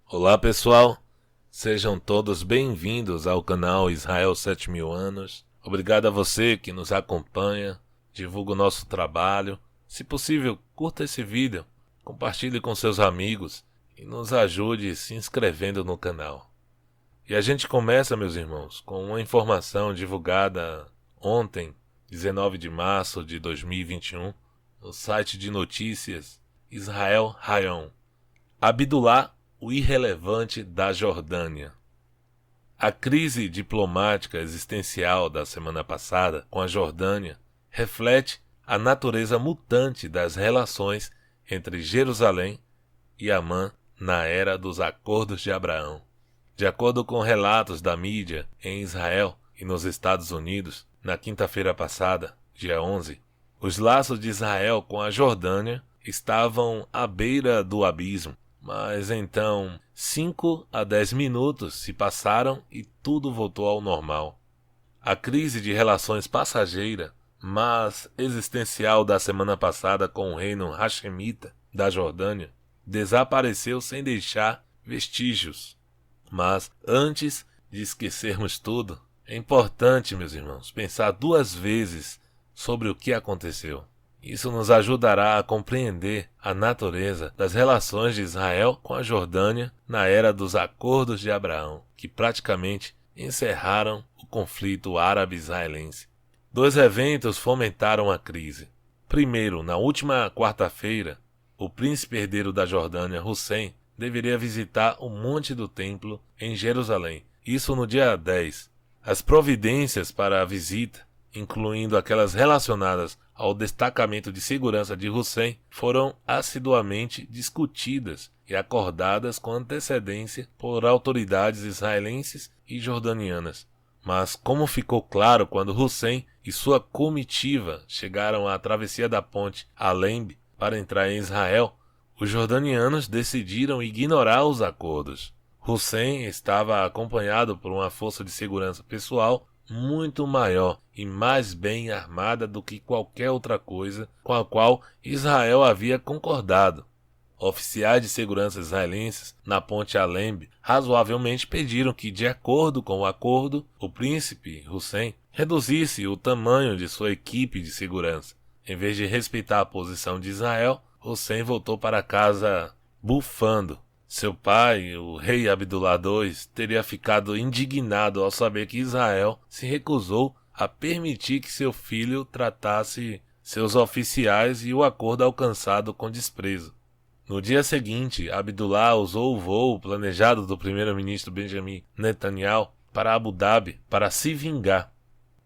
Olá pessoal, sejam todos bem-vindos ao canal Israel 7000 anos. Obrigado a você que nos acompanha, divulga o nosso trabalho. Se possível, curta esse vídeo, compartilhe com seus amigos e nos ajude se inscrevendo no canal. E a gente começa, meus irmãos, com uma informação divulgada ontem, 19 de março de 2021, no site de notícias Israel Hayom. Abdullah, o irrelevante da Jordânia. A crise diplomática existencial da semana passada com a Jordânia reflete a natureza mutante das relações entre Jerusalém e Amã na era dos Acordos de Abraão. De acordo com relatos da mídia em Israel e nos Estados Unidos, na quinta-feira passada, dia 11, os laços de Israel com a Jordânia estavam à beira do abismo. Mas então, 5 a 10 minutos se passaram e tudo voltou ao normal. A crise de relações passageira, mas existencial da semana passada com o reino Hashemita da Jordânia, desapareceu sem deixar vestígios. Mas antes de esquecermos tudo, é importante, meus irmãos, pensar duas vezes sobre o que aconteceu. Isso nos ajudará a compreender a natureza das relações de Israel com a Jordânia na era dos Acordos de Abraão, que praticamente encerraram o conflito árabe-israelense. Dois eventos fomentaram a crise. Primeiro, na última quarta-feira, o príncipe herdeiro da Jordânia, Hussein, deveria visitar o Monte do Templo em Jerusalém, isso no dia 10. As providências para a visita, incluindo aquelas relacionadas ao destacamento de segurança de Hussein, foram assiduamente discutidas e acordadas com antecedência por autoridades israelenses e jordanianas. Mas, como ficou claro quando Hussein e sua comitiva chegaram à travessia da ponte Alembe para entrar em Israel, os jordanianos decidiram ignorar os acordos. Hussein estava acompanhado por uma força de segurança pessoal muito maior e mais bem armada do que qualquer outra coisa com a qual Israel havia concordado. Oficiais de segurança israelenses na ponte Alembe razoavelmente pediram que, de acordo com o acordo, o príncipe Hussein reduzisse o tamanho de sua equipe de segurança. Em vez de respeitar a posição de Israel, Hussein voltou para casa bufando. Seu pai, o rei Abdullah II, teria ficado indignado ao saber que Israel se recusou a permitir que seu filho tratasse seus oficiais e o acordo alcançado com desprezo. No dia seguinte, Abdullah usou o voo planejado do primeiro-ministro Benjamin Netanyahu para Abu Dhabi para se vingar.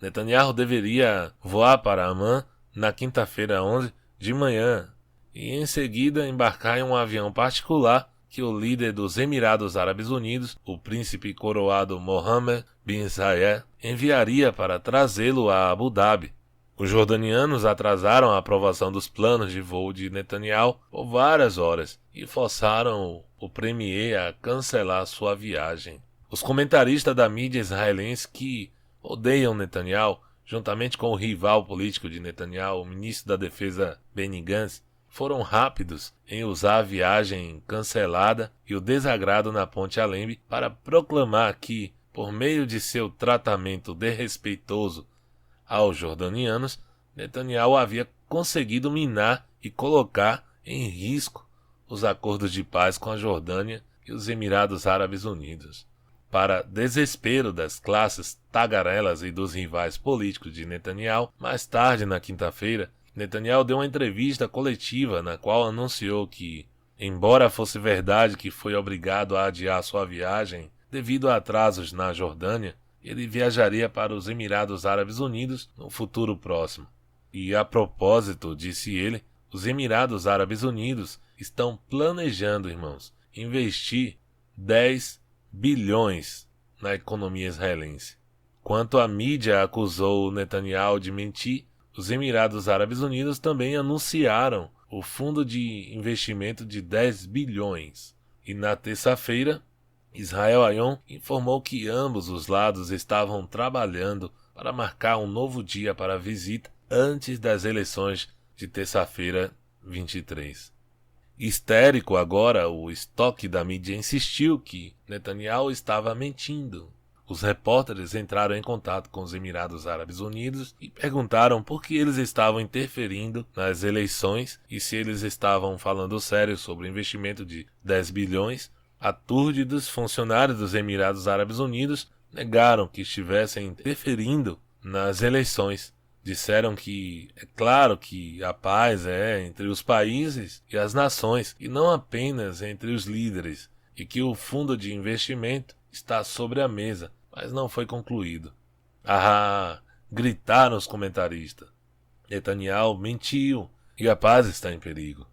Netanyahu deveria voar para Amman na quinta-feira 11 de manhã e em seguida embarcar em um avião particular que o líder dos Emirados Árabes Unidos, o príncipe coroado Mohammed bin Zayed, enviaria para trazê-lo a Abu Dhabi. Os jordanianos atrasaram a aprovação dos planos de voo de Netanyahu por várias horas e forçaram o premier a cancelar sua viagem. Os comentaristas da mídia israelense que odeiam Netanyahu, juntamente com o rival político de Netanyahu, o ministro da Defesa Benny Gantz, foram rápidos em usar a viagem cancelada e o desagrado na ponte Alembe para proclamar que, por meio de seu tratamento desrespeitoso aos jordanianos, Netanyahu havia conseguido minar e colocar em risco os acordos de paz com a Jordânia e os Emirados Árabes Unidos. Para desespero das classes tagarelas e dos rivais políticos de Netanyahu, mais tarde na quinta-feira, Netanyahu deu uma entrevista coletiva na qual anunciou que, embora fosse verdade que foi obrigado a adiar sua viagem devido a atrasos na Jordânia, ele viajaria para os Emirados Árabes Unidos no futuro próximo. E a propósito, disse ele, os Emirados Árabes Unidos estão planejando, irmãos, investir 10 bilhões na economia israelense. Quanto a mídia acusou Netanyahu de mentir, os Emirados Árabes Unidos também anunciaram o fundo de investimento de 10 bilhões. E na terça-feira, Israel Hayom informou que ambos os lados estavam trabalhando para marcar um novo dia para a visita antes das eleições de terça-feira 23. Histérico agora, o estoque da mídia insistiu que Netanyahu estava mentindo. Os repórteres entraram em contato com os Emirados Árabes Unidos e perguntaram por que eles estavam interferindo nas eleições e se eles estavam falando sério sobre o investimento de 10 bilhões. A túrdidos funcionários dos Emirados Árabes Unidos negaram que estivessem interferindo nas eleições. Disseram que é claro que a paz é entre os países e as nações, e não apenas entre os líderes, e que o fundo de investimento está sobre a mesa, mas não foi concluído. Ah! Gritaram os comentaristas. Netanyahu mentiu e a paz está em perigo.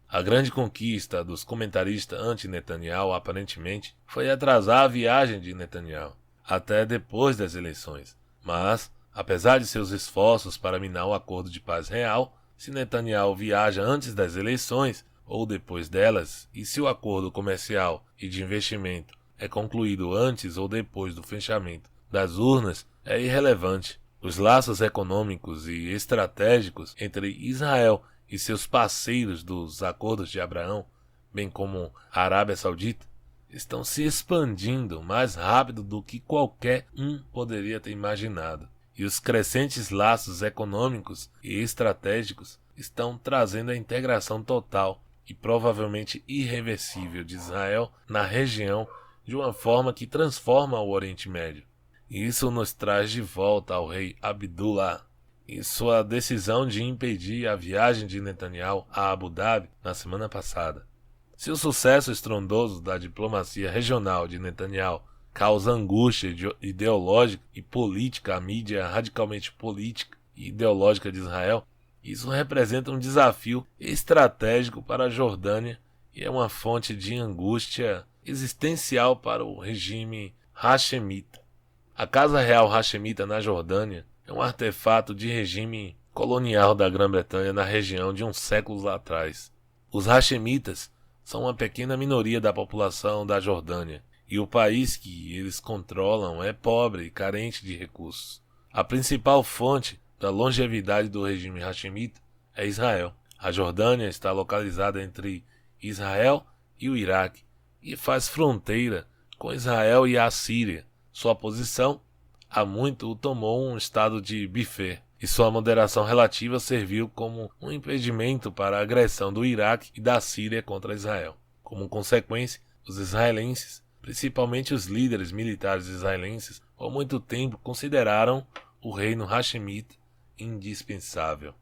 A grande conquista dos comentaristas anti-Netanyahu, aparentemente, foi atrasar a viagem de Netanyahu até depois das eleições. Mas, apesar de seus esforços para minar o acordo de paz real, se Netanyahu viaja antes das eleições ou depois delas, e se o acordo comercial e de investimento é concluído antes ou depois do fechamento das urnas, é irrelevante. Os laços econômicos e estratégicos entre Israel e seus parceiros dos Acordos de Abraão, bem como a Arábia Saudita, estão se expandindo mais rápido do que qualquer um poderia ter imaginado. E os crescentes laços econômicos e estratégicos estão trazendo a integração total e provavelmente irreversível de Israel na região de uma forma que transforma o Oriente Médio. Isso nos traz de volta ao rei Abdullah e sua decisão de impedir a viagem de Netanyahu a Abu Dhabi na semana passada. Se o sucesso estrondoso da diplomacia regional de Netanyahu causa angústia ideológica e política à mídia radicalmente política e ideológica de Israel, isso representa um desafio estratégico para a Jordânia e é uma fonte de angústia existencial para o regime Hashemita. A Casa Real Hashemita na Jordânia é um artefato de regime colonial da Grã-Bretanha na região de uns séculos atrás. Os Hashemitas são uma pequena minoria da população da Jordânia, e o país que eles controlam é pobre e carente de recursos. A principal fonte da longevidade do regime Hashemita é Israel. A Jordânia está localizada entre Israel e o Iraque e faz fronteira com Israel e a Síria. Sua posição, há muito, o tomou um estado de buffet, e sua moderação relativa serviu como um impedimento para a agressão do Iraque e da Síria contra Israel. Como consequência, os israelenses, principalmente os líderes militares israelenses, por muito tempo consideraram o reino Hashemita indispensável.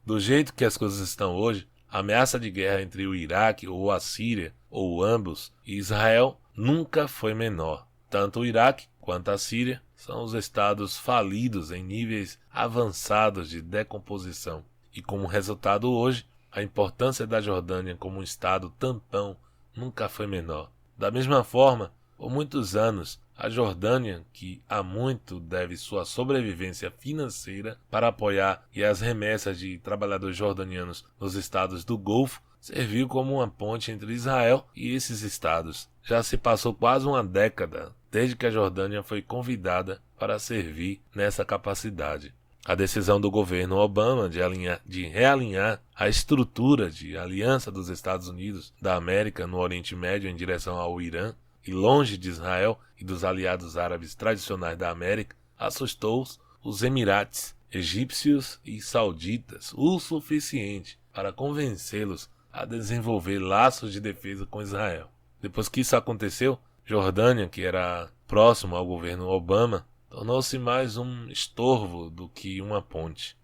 Do jeito que as coisas estão hoje, a ameaça de guerra entre o Iraque ou a Síria, ou ambos, e Israel nunca foi menor. Tanto o Iraque quanto a Síria são os estados falidos em níveis avançados de decomposição. E como resultado hoje, a importância da Jordânia como um estado tampão nunca foi menor. Da mesma forma, por muitos anos, a Jordânia, que há muito deve sua sobrevivência financeira para apoiar e as remessas de trabalhadores jordanianos nos estados do Golfo, serviu como uma ponte entre Israel e esses estados. Já se passou quase uma década desde que a Jordânia foi convidada para servir nessa capacidade. A decisão do governo Obama de realinhar a estrutura de aliança dos Estados Unidos da América no Oriente Médio em direção ao Irã e longe de Israel e dos aliados árabes tradicionais da América, assustou os Emirates, egípcios e sauditas o suficiente para convencê-los a desenvolver laços de defesa com Israel. Depois que isso aconteceu, Jordânia, que era próximo ao governo Obama, tornou-se mais um estorvo do que uma ponte.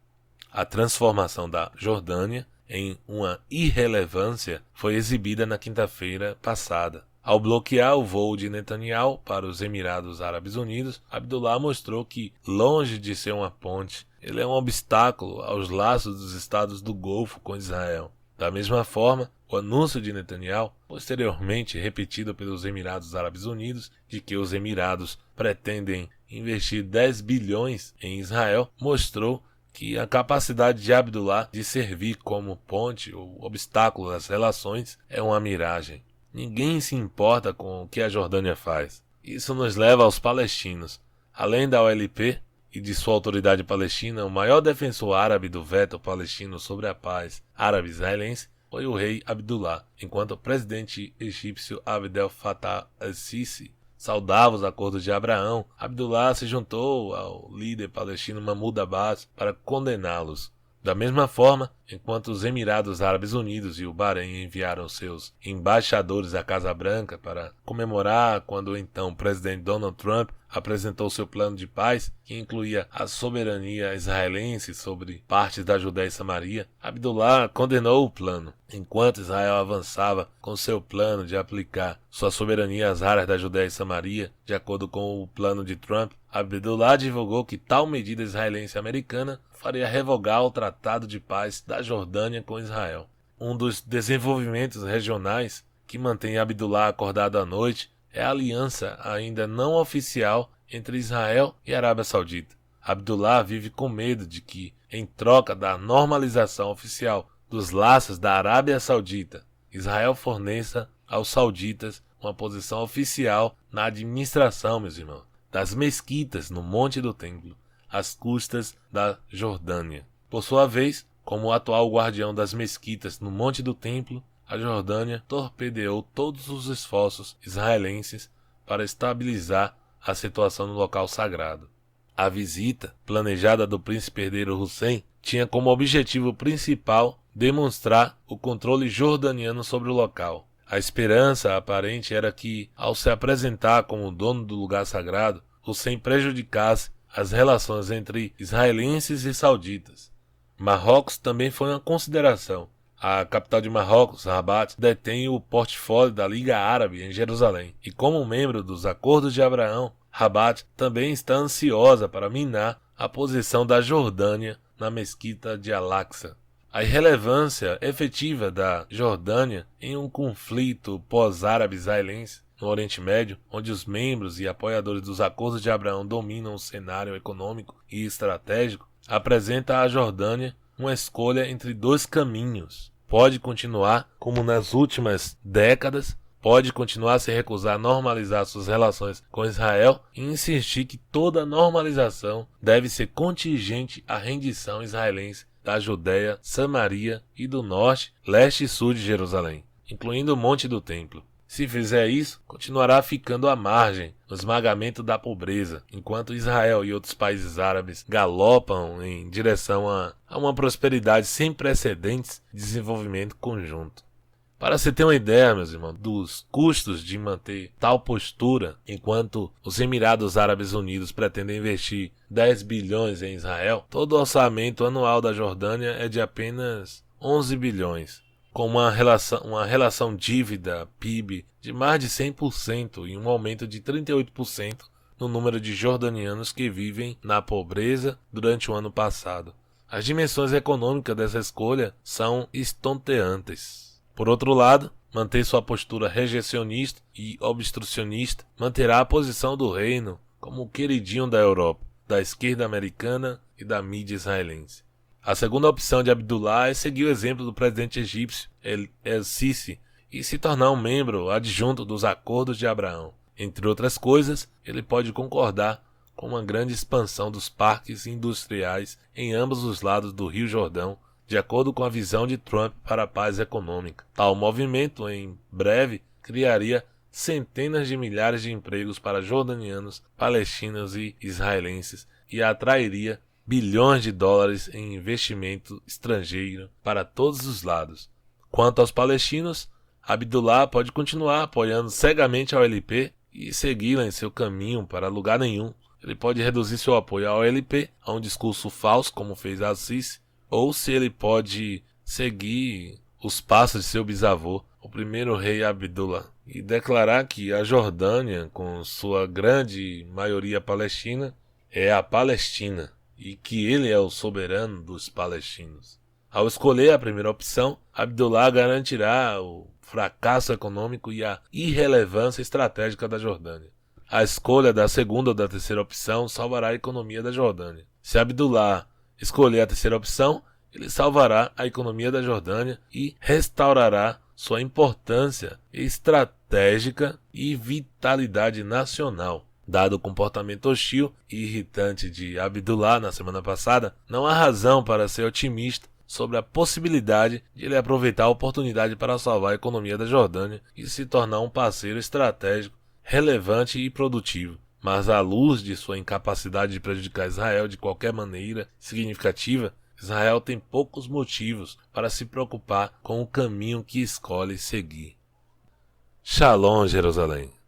A transformação da Jordânia em uma irrelevância foi exibida na quinta-feira passada. Ao bloquear o voo de Netanyahu para os Emirados Árabes Unidos, Abdullah mostrou que, longe de ser uma ponte, ele é um obstáculo aos laços dos estados do Golfo com Israel. Da mesma forma, o anúncio de Netanyahu, posteriormente repetido pelos Emirados Árabes Unidos, de que os Emirados pretendem investir 10 bilhões em Israel, mostrou que a capacidade de Abdullah de servir como ponte ou obstáculo às relações é uma miragem. Ninguém se importa com o que a Jordânia faz. Isso nos leva aos palestinos. Além da OLP e de sua autoridade palestina, o maior defensor árabe do veto palestino sobre a paz árabe-israelense, foi o rei Abdullah, enquanto o presidente egípcio Abdel Fattah el-Sisi saudava os acordos de Abraão. Abdullah se juntou ao líder palestino Mahmoud Abbas para condená-los. Da mesma forma, enquanto os Emirados Árabes Unidos e o Bahrein enviaram seus embaixadores à Casa Branca para comemorar quando o então presidente Donald Trump apresentou seu plano de paz, que incluía a soberania israelense sobre partes da Judéia e Samaria, Abdullah condenou o plano. Enquanto Israel avançava com seu plano de aplicar sua soberania às áreas da Judéia e Samaria, de acordo com o plano de Trump, Abdullah divulgou que tal medida israelense e americana faria revogar o Tratado de Paz da Jordânia com Israel. Um dos desenvolvimentos regionais que mantém Abdullah acordado à noite é a aliança ainda não oficial entre Israel e Arábia Saudita. Abdullah vive com medo de que, em troca da normalização oficial dos laços da Arábia Saudita, Israel forneça aos sauditas uma posição oficial na administração, meus irmãos, das mesquitas no Monte do Templo, às custas da Jordânia. Por sua vez, como o atual guardião das mesquitas no Monte do Templo, a Jordânia torpedeou todos os esforços israelenses para estabilizar a situação no local sagrado. A visita, planejada do príncipe herdeiro Hussein, tinha como objetivo principal demonstrar o controle jordaniano sobre o local. A esperança aparente era que, ao se apresentar como dono do lugar sagrado, Hussein prejudicasse as relações entre israelenses e sauditas. Marrocos também foi uma consideração. A capital de Marrocos, Rabat, detém o portfólio da Liga Árabe em Jerusalém, e como membro dos Acordos de Abraão, Rabat também está ansiosa para minar a posição da Jordânia na mesquita de Al-Aqsa. A irrelevância efetiva da Jordânia em um conflito pós-árabe israelense no Oriente Médio, onde os membros e apoiadores dos Acordos de Abraão dominam o cenário econômico e estratégico, apresenta à Jordânia uma escolha entre dois caminhos. Pode continuar como nas últimas décadas, pode continuar a se recusar a normalizar suas relações com Israel e insistir que toda normalização deve ser contingente à rendição israelense da Judéia, Samaria e do norte, leste e sul de Jerusalém, incluindo o Monte do Templo. Se fizer isso, continuará ficando à margem no esmagamento da pobreza, enquanto Israel e outros países árabes galopam em direção a uma prosperidade sem precedentes de desenvolvimento conjunto. Para se ter uma ideia, meus irmãos, dos custos de manter tal postura, enquanto os Emirados Árabes Unidos pretendem investir 10 bilhões em Israel, todo o orçamento anual da Jordânia é de apenas 11 bilhões, com uma relação dívida-PIB de mais de 100% e um aumento de 38% no número de jordanianos que vivem na pobreza durante o ano passado. As dimensões econômicas dessa escolha são estonteantes. Por outro lado, manter sua postura rejecionista e obstrucionista manterá a posição do reino como o queridinho da Europa, da esquerda americana e da mídia israelense. A segunda opção de Abdullah é seguir o exemplo do presidente egípcio el-Sisi e se tornar um membro adjunto dos Acordos de Abraão. Entre outras coisas, ele pode concordar com uma grande expansão dos parques industriais em ambos os lados do Rio Jordão, de acordo com a visão de Trump para a paz econômica. Tal movimento, em breve, criaria centenas de milhares de empregos para jordanianos, palestinos e israelenses e atrairia bilhões de dólares em investimento estrangeiro para todos os lados. Quanto aos palestinos, Abdullah pode continuar apoiando cegamente a OLP e segui-la em seu caminho para lugar nenhum. Ele pode reduzir seu apoio à OLP a um discurso falso, como fez al-Sisi, ou se ele pode seguir os passos de seu bisavô, o primeiro rei Abdullah, e declarar que a Jordânia, com sua grande maioria palestina, é a Palestina e que ele é o soberano dos palestinos. Ao escolher a primeira opção, Abdullah garantirá o fracasso econômico e a irrelevância estratégica da Jordânia. A escolha da segunda ou da terceira opção salvará a economia da Jordânia. Se Abdullah escolher a terceira opção, ele salvará a economia da Jordânia e restaurará sua importância estratégica e vitalidade nacional. Dado o comportamento hostil e irritante de Abdullah na semana passada, não há razão para ser otimista sobre a possibilidade de ele aproveitar a oportunidade para salvar a economia da Jordânia e se tornar um parceiro estratégico, relevante e produtivo. Mas à luz de sua incapacidade de prejudicar Israel de qualquer maneira significativa, Israel tem poucos motivos para se preocupar com o caminho que escolhe seguir. Shalom, Jerusalém.